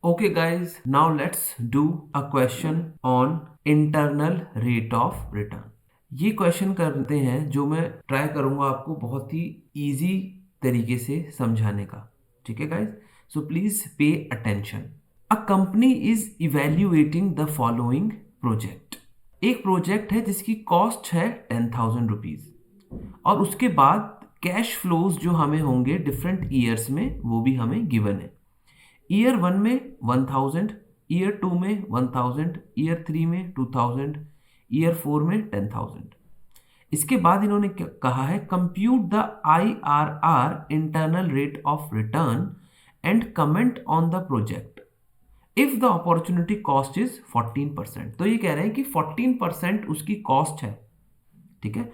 Okay guys, now let's do a question on internal rate of return. ये question करते हैं जो मैं ट्राई करूंगा आपको बहुत ही इजी तरीके से समझाने का. ठीक है guys, so please pay attention. A company is evaluating the following project. एक प्रोजेक्ट है जिसकी कॉस्ट है 10,000 रुपीज और उसके बाद कैश फ्लोज जो हमें होंगे डिफरेंट ईयर्स में वो भी हमें गिवन है. ईयर 1 में 1,000, ईयर 2 में 1,000, ईयर 3 में 2,000, ईयर 4 में 10,000. इसके बाद इन्होंने कहा है compute the IRR internal rate of return and comment on the project if the opportunity cost is 14%. तो ये कह रहे हैं कि 14% उसकी कॉस्ट है. ठीक है,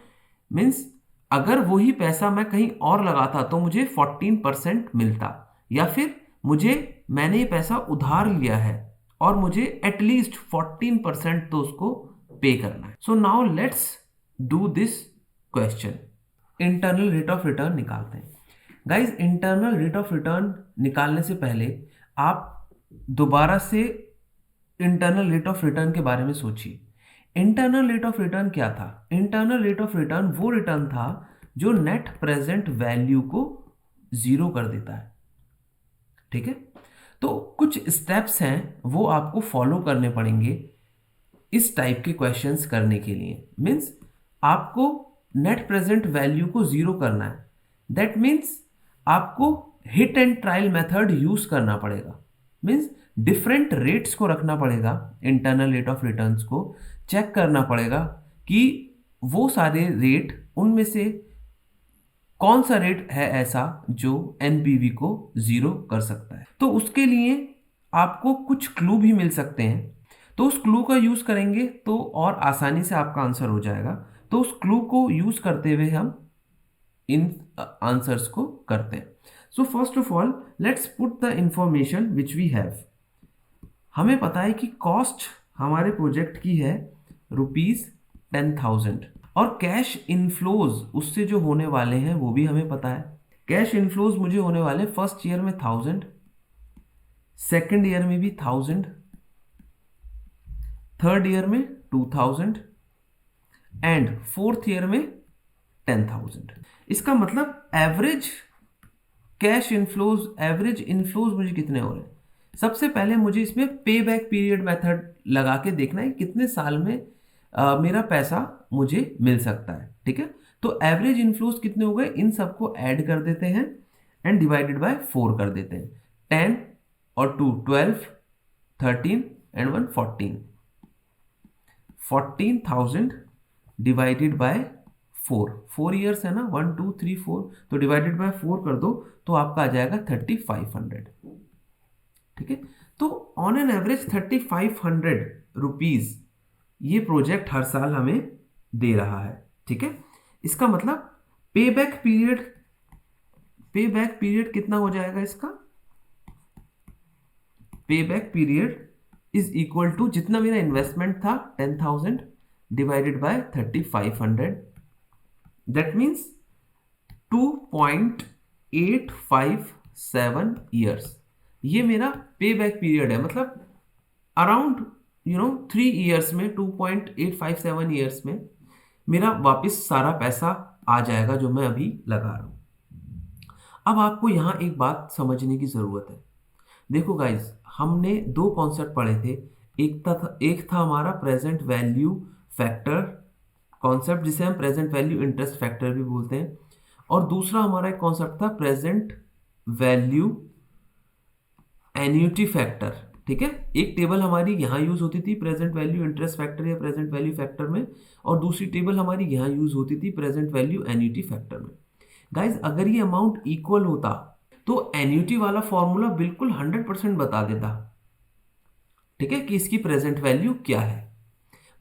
मीन्स अगर वही पैसा मैं कहीं और लगाता तो मुझे 14% मिलता, या फिर मैंने ये पैसा उधार लिया है और मुझे एटलीस्ट 14% तो उसको पे करना है. So now let's do this question. Internal rate of return निकालते हैं. Guys, internal rate of return निकालने से पहले आप दोबारा से इंटरनल रेट ऑफ रिटर्न के बारे में सोचिए. इंटरनल रेट ऑफ रिटर्न क्या था? इंटरनल रेट ऑफ रिटर्न वो रिटर्न था जो नेट प्रेजेंट वैल्यू को जीरो कर देता है. ठीक है, तो कुछ स्टेप्स हैं वो आपको फॉलो करने पड़ेंगे इस टाइप के क्वेश्चंस करने के लिए. मीन्स आपको नेट प्रेजेंट वैल्यू को जीरो करना है. दैट मीन्स आपको hit and trial method use करना पड़ेगा. मीन्स डिफरेंट रेट्स को रखना पड़ेगा. इंटरनल रेट ऑफ रिटर्न्स को चेक करना पड़ेगा कि वो सारे रेट, उनमें से कौन सा रेट है ऐसा जो एनपीवी को जीरो कर सकता है. तो उसके लिए आपको कुछ क्लू भी मिल सकते हैं, तो उस क्लू का यूज करेंगे तो और आसानी से आपका आंसर हो जाएगा. तो उस क्लू को यूज करते हुए हम इन आंसर्स को करते हैं. So first of all let's put the information which we have. हमें पता है कि कॉस्ट हमारे प्रोजेक्ट की है ₹10,000 और कैश इनफ्लोज उससे जो होने वाले हैं वो भी हमें पता है. कैश इनफ्लोज मुझे होने वाले फर्स्ट ईयर में 1,000, सेकेंड ईयर में भी 1,000, थर्ड ईयर में 2,000 एंड फोर्थ ईयर में 10,000. इसका मतलब average cash inflows, average inflows मुझे कितने हो रहे हैं. सबसे पहले मुझे इसमें पे बैक पीरियड मेथड लगा के देखना है कितने साल में मेरा पैसा मुझे मिल सकता है. ठीक है, तो एवरेज इनफ्लोज कितने हो गए, इन सबको ऐड कर देते हैं एंड डिवाइडेड बाय 4 कर देते हैं. 10 और 2 12, 13 एंड 1 14. 14,000 डिवाइडेड बाय 4 ईयर्स है ना, 1 2 3 4, तो डिवाइडेड बाय 4 कर दो तो आपका आ जाएगा 3,500. ठीक है, तो ऑन एन एवरेज 3,500 रुपीज ये प्रोजेक्ट हर साल हमें दे रहा है. ठीक है, इसका मतलब पे बैक पीरियड कितना हो जाएगा इसका. Payback period is equal to जितना मेरा इन्वेस्टमेंट था 10,000 divided by 3,500. That means 2.857 years ये मेरा पे बैक पीरियड है. मतलब अराउंड 3 ईयर्स में, 2.857 ईयर्स में मेरा वापस सारा पैसा आ जाएगा जो मैं अभी लगा रहा हूं. अब आपको यहां एक बात समझने की जरूरत है. देखो गाइज, हमने दो कॉन्सेप्ट पढ़े थे. एक था हमारा प्रेजेंट वैल्यू फैक्टर कॉन्सेप्ट, जिसे हम प्रेजेंट वैल्यू इंटरेस्ट फैक्टर भी बोलते हैं, और दूसरा हमारा एक कॉन्सेप्ट था प्रेजेंट वैल्यू एन्युटी फैक्टर. ठीक है, एक टेबल हमारी यहां यूज होती थी प्रेजेंट वैल्यू इंटरेस्ट फैक्टर या प्रेजेंट वैल्यू फैक्टर में, और दूसरी टेबल हमारी यहां यूज होती थी प्रेजेंट वैल्यू एन्युटी फैक्टर में. गाइज, अगर ये अमाउंट इक्वल होता तो एन्युटी वाला फॉर्मूला बिल्कुल 100% बता देता. ठीक है, कि इसकी प्रेजेंट वैल्यू क्या है,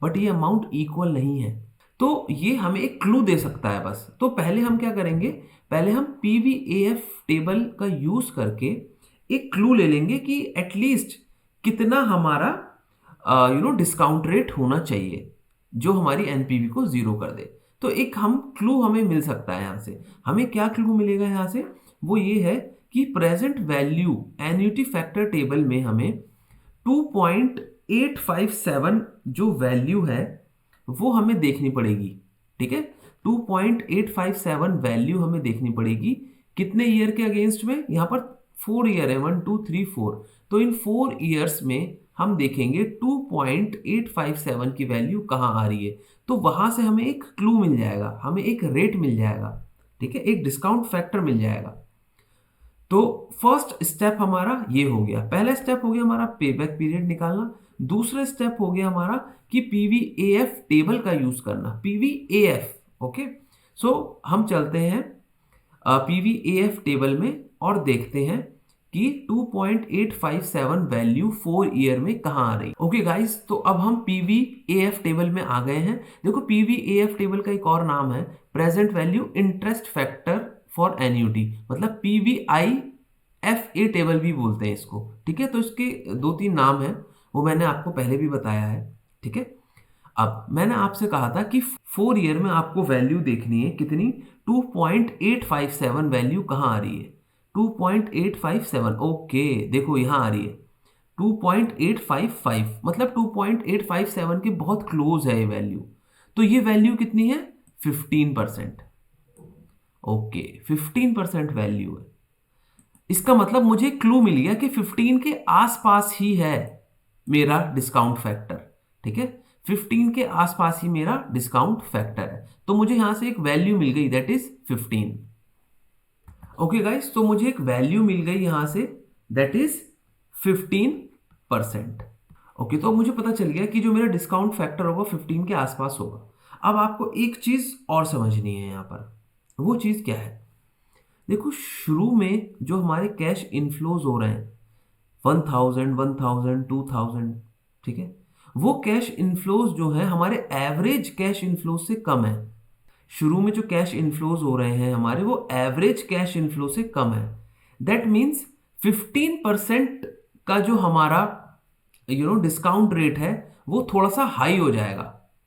बट ये अमाउंट इक्वल नहीं है. तो ये हमें एक क्लू दे सकता है बस. तो पहले हम क्या करेंगे, पहले हम PVAF टेबल का यूज करके एक क्लू ले लेंगे कि एटलीस्ट कितना हमारा डिस्काउंट रेट होना चाहिए जो हमारी एनपीवी को जीरो कर दे. तो एक हम क्लू हमें मिल सकता है. यहां से हमें क्या क्लू मिलेगा, यहां से वो ये है कि present value annuity factor table में हमें 2.857 जो वैल्यू है वो हमें देखनी पड़ेगी। ठीक है, 2.857 वैल्यू हमें देखनी पड़ेगी कितने ईयर के अगेंस्ट में, यहाँ पर 4 ईयर है, 1 2 3 4, तो इन 4 ईयर्स में हम देखेंगे 2.857 की वैल्यू कहाँ आ रही है। तो वहां से हमें एक क्लू मिल जाएगा, हमें एक रेट मिल जाएगा, ठीक है, एक डिस्काउंट फैक्टर मिल जाएगा। तो फर्स्ट स्टेप हमारा ये हो गया, पहला स्टेप हो गया हमारा पेबैक पीरियड निकालना। दूसरा स्टेप हो गया हमारा कि पीवीएएफ टेबल का यूज करना, पीवीएएफ। ओके, सो हम चलते हैं पीवीएएफ टेबल में और देखते हैं कि 2.857 वैल्यू 4 ईयर में कहां आ रही। ओके गाइस, तो अब हम पीवीएएफ टेबल में आ गए हैं। देखो, पीवीएएफ टेबल का एक और नाम है present value interest factor for annuity, मतलब पीवीआईएफए टेबल भी बोलते हैं इसको। ठीक है, तो इसके 2-3 नाम हैं, वो मैंने आपको पहले भी बताया है। ठीक है, अब मैंने आपसे कहा था कि 4 ईयर में आपको वैल्यू देखनी है कितनी, 2.857 वैल्यू कहां आ रही है, 2.857। ओके, देखो यहां आ रही है 2.855, मतलब 2.857 के बहुत क्लोज है ये वैल्यू। तो ये वैल्यू कितनी है, 15%। ओके, 15% वैल्यू है, इसका मतलब मुझे क्लू मिल गया कि 15 के आसपास ही है मेरा डिस्काउंट फैक्टर। ठीक है, 15 के आसपास ही मेरा डिस्काउंट फैक्टर है, तो मुझे यहां से एक वैल्यू मिल गई, दैट इज 15। ओके गाइस, तो मुझे एक वैल्यू मिल गई यहां से, दैट इज 15%। ओके, तो मुझे पता चल गया कि जो मेरा डिस्काउंट फैक्टर होगा 15 के आसपास होगा। अब आपको एक चीज और समझनी है यहां पर, वो चीज क्या है, देखो शुरू में जो हमारे कैश इनफ्लोज हो रहे हैं 1000 1000 2000, ठीक है, वो कैश इनफ्लोज जो है हमारे एवरेज कैश इनफ्लोज से कम है। शुरू में जो कैश इनफ्लोज हो रहे हैं हमारे, वो एवरेज कैश इनफ्लो से कम है। दैट मीन्स 15% का जो हमारा डिस्काउंट रेट है वो थोड़ा सा हाई हो जाएगा।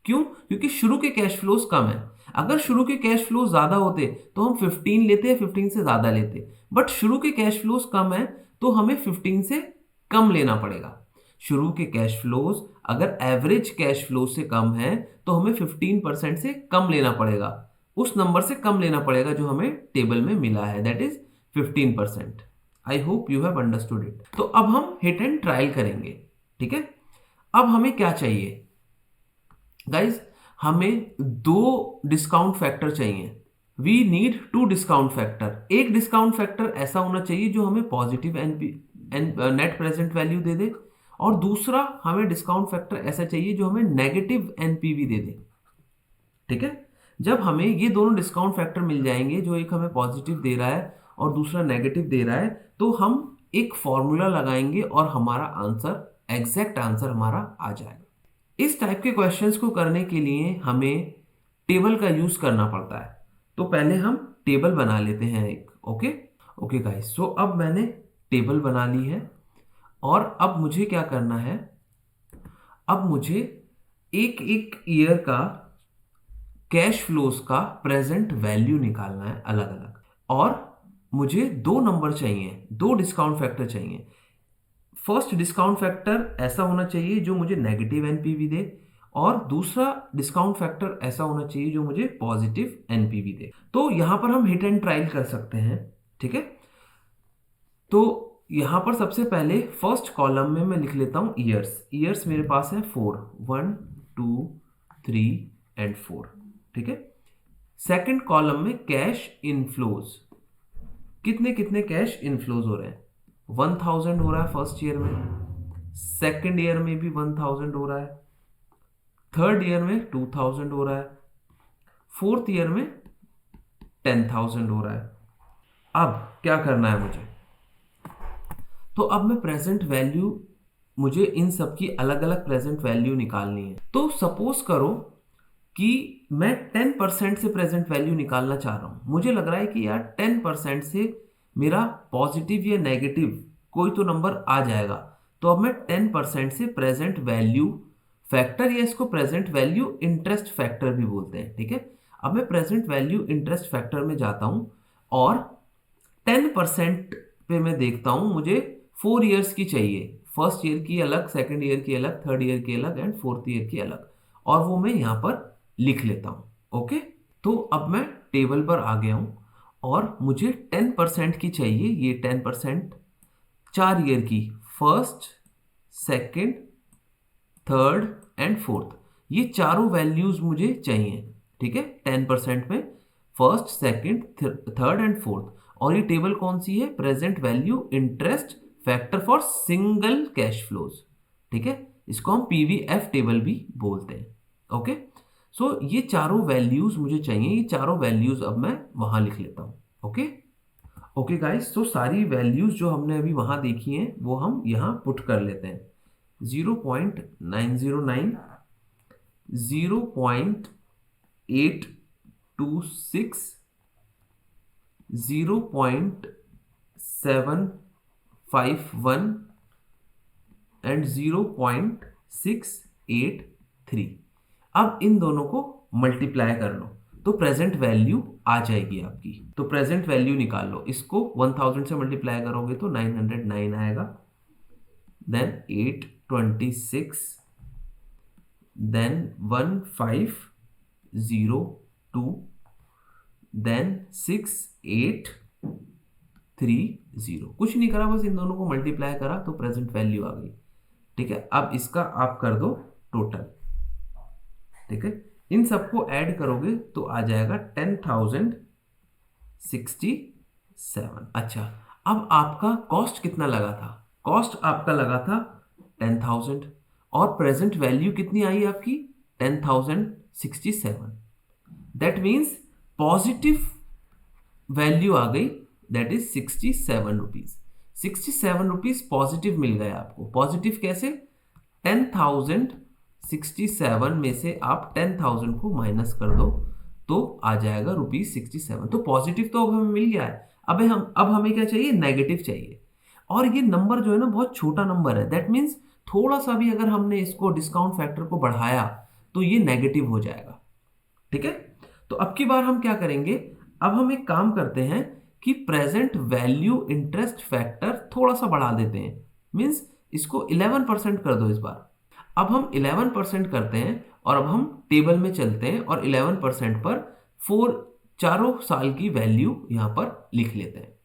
क्यों? क्योंकि शुरू के कैश फ्लोज कम है। अगर शुरू के कैश फ्लोज ज्यादा होते तो हम 15 लेते या 15 से ज्यादा लेते, बट शुरू के कैश फ्लोज कम है तो हमें 15 से कम लेना पड़ेगा। शुरू के कैश फ्लोज अगर एवरेज कैश फ्लो से कम है तो हमें 15% से कम लेना पड़ेगा, उस नंबर से कम लेना पड़ेगा जो हमें टेबल में मिला है, that is 15%। I hope you have understood it. तो अब हम हिट एंड ट्रायल करेंगे। ठीक है, अब हमें क्या चाहिए गाइज, हमें 2 डिस्काउंट फैक्टर चाहिए। We need 2 discount factor. एक डिस्काउंट फैक्टर ऐसा होना चाहिए जो हमें पॉजिटिव नेट प्रेजेंट वैल्यू दे दे, और दूसरा हमें डिस्काउंट फैक्टर ऐसा चाहिए जो हमें नेगेटिव एनपीवी दे दे। ठीक है, जब हमें ये दोनों डिस्काउंट फैक्टर मिल जाएंगे, जो एक हमें पॉजिटिव दे रहा है और दूसरा नेगेटिव दे रहा है, तो हम एक फॉर्मूला लगाएंगे और हमारा आंसर, एग्जैक्ट आंसर हमारा आ जाएगा। इस टाइप के क्वेश्चंस को करने के लिए हमें टेबल का यूज करना पड़ता है। तो पहले हम टेबल बना लेते हैं एक। ओके गाइस, सो अब मैंने टेबल बना ली है, और अब मुझे क्या करना है, अब मुझे एक एक ईयर का कैश फ्लोज का प्रेजेंट वैल्यू निकालना है अलग अलग, और मुझे 2 नंबर चाहिए, 2 डिस्काउंट फैक्टर चाहिए। फर्स्ट डिस्काउंट फैक्टर ऐसा होना चाहिए जो मुझे नेगेटिव एनपीवी दे, और दूसरा डिस्काउंट फैक्टर ऐसा होना चाहिए जो मुझे पॉजिटिव एनपीवी दे। तो यहां पर हम हिट एंड ट्रायल कर सकते हैं। ठीक है, तो यहां पर सबसे पहले फर्स्ट कॉलम में मैं लिख लेता हूं ईयर्स मेरे पास है 4, 1 2 3 एंड 4। ठीक है, सेकंड कॉलम में कैश इनफ्लोज, कितने कितने कैश इनफ्लोज हो रहे हैं, 1000 हो रहा है फर्स्ट ईयर में, सेकंड ईयर में भी 1000 हो रहा है, थर्ड ईयर में 2000 हो रहा है, फोर्थ ईयर में 10,000 हो रहा है। अब क्या करना है मुझे, तो अब मैं प्रेजेंट वैल्यू, मुझे इन सब की अलग अलग प्रेजेंट वैल्यू निकालनी है। तो सपोज करो कि मैं 10% से प्रेजेंट वैल्यू निकालना चाह रहा हूं। मुझे लग रहा है कि यार 10% से मेरा पॉजिटिव या नेगेटिव कोई तो नंबर आ जाएगा। तो अब मैं 10% से प्रेजेंट वैल्यू फैक्टर, या इसको प्रेजेंट वैल्यू इंटरेस्ट फैक्टर भी बोलते हैं। ठीक है, अब मैं प्रेजेंट वैल्यू इंटरेस्ट फैक्टर में जाता हूं और 10% पे मैं देखता हूँ, मुझे 4 ईयर्स की चाहिए, फर्स्ट ईयर की अलग, सेकंड ईयर की अलग, थर्ड ईयर की अलग एंड फोर्थ ईयर की अलग, और वो मैं यहाँ पर लिख लेता हूँ। ओके, तो अब मैं टेबल पर आ गया हूँ और मुझे 10% की चाहिए, ये 10% 4 ईयर की, first, second, third and fourth, ये चारों वैल्यूज मुझे चाहिए। ठीक है, 10% में first, second, third and fourth. और ये टेबल कौन सी है? Present value interest factor for single cash flows. ठीक है, इसको हम पीवीएफ टेबल भी बोलते हैं। ओके, सो ये चारों वैल्यूज मुझे चाहिए, ये चारों वैल्यूज अब मैं वहां लिख लेता हूं। ओके ओके गाइस, तो सारी वैल्यूज जो हमने अभी वहां देखी हैं वो हम यहाँ पुट कर लेते हैं। 0.909, 0.826, 0.751 एंड 0.683। अब इन दोनों को मल्टीप्लाई कर लो तो प्रेजेंट वैल्यू आ जाएगी आपकी। तो प्रेजेंट वैल्यू निकाल लो, इसको 1000 से मल्टीप्लाई करोगे तो 909 आएगा, देन 826, देन 1502, देन 6830। कुछ नहीं करा, बस इन दोनों को मल्टीप्लाई करा तो प्रेजेंट वैल्यू आ गई। ठीक है, अब इसका आप कर दो टोटल। ठीक है, इन सबको ऐड करोगे तो आ जाएगा 10,067। अच्छा, अब आपका कॉस्ट कितना लगा था? कॉस्ट आपका लगा था 10,000 और प्रेजेंट वैल्यू कितनी आई आपकी? 10,067। दैट मीन्स पॉजिटिव वैल्यू आ गई, that is 67 rupees. 67 rupees positive मिल गया आपको। पॉजिटिव कैसे? 10,067 में से आप 10,000 को माइनस कर दो तो आ जाएगा ₹67। तो पॉजिटिव तो अब हमें मिल गया है। अब हमें क्या चाहिए? नेगेटिव चाहिए। और ये नंबर जो है ना बहुत छोटा नंबर है, दैट मीन्स थोड़ा सा भी अगर हमने इसको डिस्काउंट फैक्टर को बढ़ाया तो ये नेगेटिव हो जाएगा। ठीक है, तो अब की बार हम क्या करेंगे? अब हम एक काम करते हैं कि प्रेजेंट वैल्यू इंटरेस्ट फैक्टर थोड़ा सा बढ़ा देते हैं, मीन्स इसको 11% कर दो इस बार। अब हम 11% करते हैं और अब हम टेबल में चलते हैं और 11% पर चारों साल की वैल्यू यहां पर लिख लेते हैं।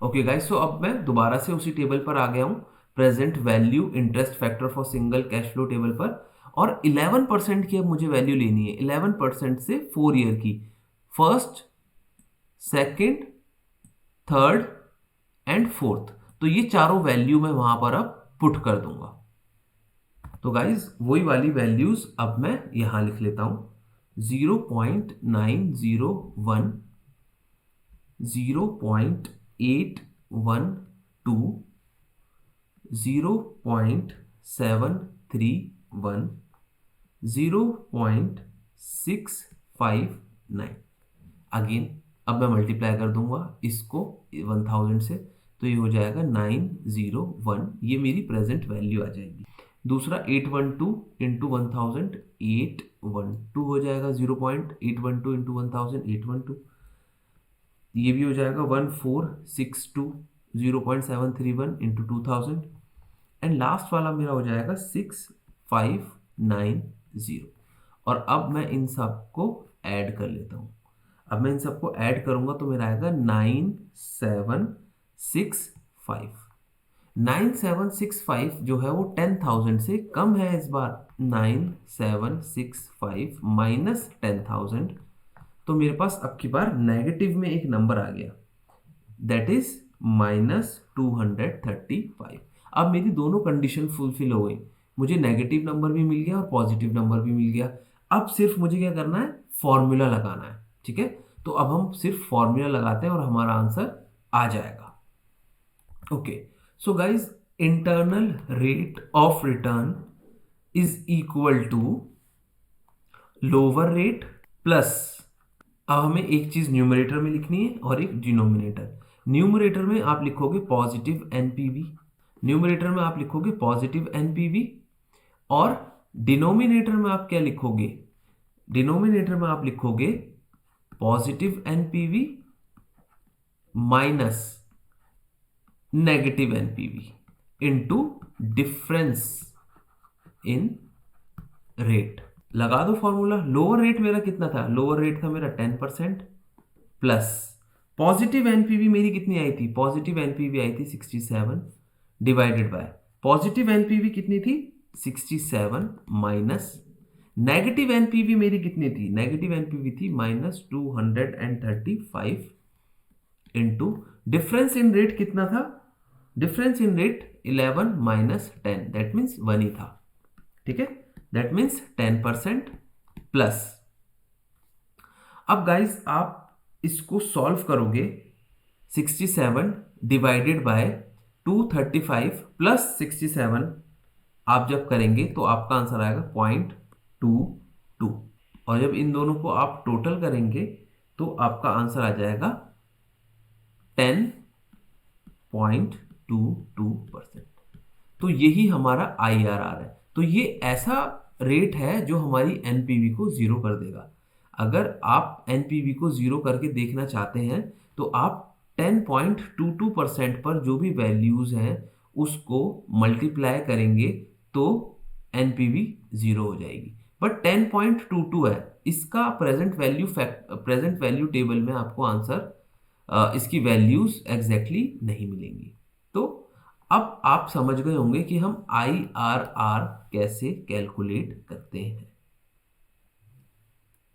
ओके गाइस, सो अब मैं दोबारा से उसी टेबल पर आ गया हूं, present value interest factor for single cash flow table पर, और 11% की अब मुझे वैल्यू लेनी है। 11% से 4 ईयर की, first, second, third and fourth, तो ये चारों वैल्यू मैं वहां पर अब पुट कर दूंगा। तो गाइज वही वाली वैल्यूज अब मैं यहां लिख लेता हूं। 0.901, 0.812, 0.731, 0.659। अगेन अब मैं मल्टीप्लाई कर दूंगा इसको 1000 से, तो ये हो जाएगा 901, ये मेरी प्रेजेंट वैल्यू आ जाएगी। दूसरा 812 इंटू 1000, 812 हो जाएगा, 0.812 इंटू 1000, 812। ये भी हो जाएगा 1462, 0.731 इंटू 2000, एंड लास्ट वाला मेरा हो जाएगा 6590। और अब मैं इन सबको ऐड कर लेता हूं। अब मैं इन सबको ऐड करूंगा तो मेरा आएगा 9765। 9765 जो है वो 10,000 से कम है इस बार। 9765 माइनस 10,000, तो मेरे पास अब की बार नेगेटिव में एक नंबर आ गया, दैट इज -235। अब मेरी दोनों कंडीशन फुलफिल हो गई, मुझे नेगेटिव नंबर भी मिल गया और पॉजिटिव नंबर भी मिल गया। अब सिर्फ मुझे क्या करना है? फॉर्मूला लगाना है। ठीक है, तो अब हम सिर्फ फॉर्मूला लगाते हैं और हमारा आंसर आ जाएगा। Okay, so guys internal rate of return is equal to lower rate plus, अब हमें एक चीज न्यूमरेटर में लिखनी है और एक डिनोमिनेटर। न्यूमरेटर में आप लिखोगे पॉजिटिव एनपीवी, न्यूमरेटर में आप लिखोगे पॉजिटिव एनपीवी, और डिनोमिनेटर में आप क्या लिखोगे? डिनोमिनेटर में आप लिखोगे positive NPV minus negative NPV into difference in rate. लगा दो फॉर्मूला। लोअर रेट मेरा कितना था? लोअर रेट था मेरा 10% प्लस पॉजिटिव एनपीवी मेरी कितनी आई थी? पॉजिटिव एनपीवी आई थी 67 डिवाइडेड बाय पॉजिटिव एनपीवी कितनी थी? 67 माइनस नेगेटिव एनपीवी मेरी कितनी थी? नेगेटिव एनपीवी थी -235 इंटू डिफरेंस इन रेट कितना था? Difference in rate 11 minus 10 that means 1 ही था। ठीक है, दैट मीन्स 10% प्लस। अब गाइस आप इसको सॉल्व करोगे 67 डिवाइडेड बाय 235 प्लस 67 आप जब करेंगे तो आपका आंसर आएगा 0.22 और जब इन दोनों को आप टोटल करेंगे तो आपका आंसर आ जाएगा 10.22%। तो यही हमारा IRR है। तो ये ऐसा रेट है जो हमारी एनपीवी को जीरो कर देगा। अगर आप एनपीवी को जीरो करके देखना चाहते हैं तो आप 10.22% पर जो भी वैल्यूज हैं उसको मल्टीप्लाई करेंगे तो एनपीवी जीरो हो जाएगी। बट 10.22 है, इसका प्रेजेंट वैल्यू टेबल में आपको आंसर इसकी वैल्यूज एग्जैक्टली नहीं मिलेंगी। तो अब आप समझ गए होंगे कि हम IRR कैसे कैलकुलेट करते हैं।